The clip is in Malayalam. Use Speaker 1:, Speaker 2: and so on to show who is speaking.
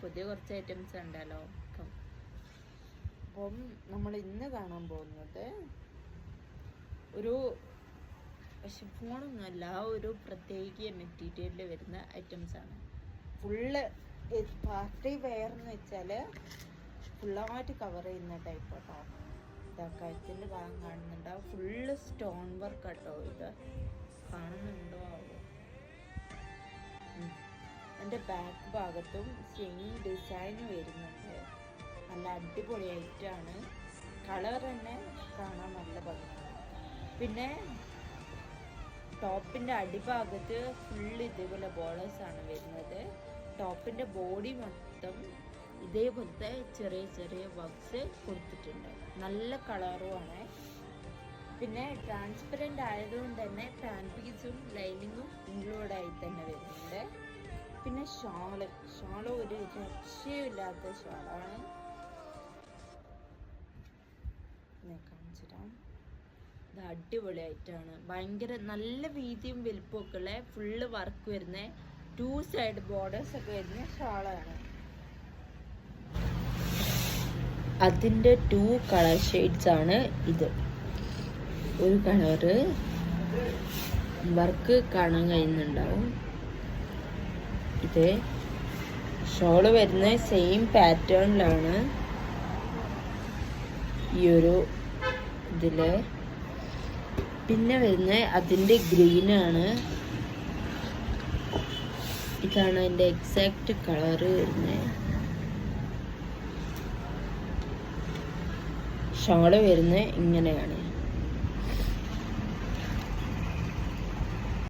Speaker 1: പുതിയ കുറച്ച് ഐറ്റംസ് ഉണ്ടല്ലോ. അപ്പം നമ്മൾ ഇന്ന് കാണാൻ പോകുന്നത് ഒരു ഷിഫോണൊന്നുമല്ല, ഒരു പ്രത്യേക മെറ്റീരിയലിൽ വരുന്ന ഐറ്റംസ് ആണ്. ഫുള്ള് പാർട്ടി വെയർ എന്ന് വെച്ചാൽ ഫുള്ളായിട്ട് കവർ ചെയ്യുന്ന ടൈപ്പ് കേട്ടോ. ഇതാ കഴുത്തിൻ്റെ ഭാഗം കാണുന്നുണ്ടാവും, ഫുള്ള് സ്റ്റോൺ വർക്ക് കേട്ടോ. ഇത് കാണുന്നുണ്ടോ ആവോ? എൻ്റെ ബാക്ക് ഭാഗത്തും സെയിം ഡിസൈൻ വരുന്നുണ്ട്. നല്ല അടിപൊളിയായിട്ടാണ്. കളർ തന്നെ കാണാൻ നല്ല ഭംഗിയാണ്. പിന്നെ ടോപ്പിൻ്റെ അടിഭാഗത്ത് ഫുള്ള് ഇതേപോലെ ബോർഡേഴ്സാണ് വരുന്നത്. ടോപ്പിൻ്റെ ബോഡി മൊത്തം ഇതേപോലത്തെ ചെറിയ ചെറിയ വർക്ക്സ് കൊടുത്തിട്ടുണ്ട്. നല്ല കളറുമാണ്. പിന്നെ ട്രാൻസ്പെറൻ്റ് ആയതുകൊണ്ട് തന്നെ പാൻറ് പീസും ലൈനിങ്ങും ഇൻക്ലൂഡായി തന്നെ വരുന്നുണ്ട്. പിന്നെ ഷാള് ഒരു രക്ഷയില്ലാത്ത ഷാളാണ്. കാണിച്ചിടാം. ഇത് അടിപൊളിയായിട്ടാണ്. ഭയങ്കര നല്ല വീതിയും വലിപ്പമൊക്കെ ഉള്ള ഫുള്ള് വർക്ക് വരുന്ന 2 സൈഡ് ബോർഡേഴ്സ് ഒക്കെ വരുന്ന ഷാളാണ്. അതിൻ്റെ 2 കളർ ഷെയ്ഡ്സ് ആണ് ഇത്. ഒരു കളറ് വർക്ക് കാണാൻ കഴിയുന്നുണ്ടാവും. ഇത് ഷോള് വരുന്ന സെയിം പാറ്റേണിലാണ് ഈ ഒരു ഇതില്. പിന്നെ വരുന്ന അതിൻ്റെ ഗ്രീനാണ്. ഇതാണ് അതിൻ്റെ എക്സാക്റ്റ് കളറ് വരുന്നത്. ഷോള് വരുന്നത് ഇങ്ങനെയാണ്.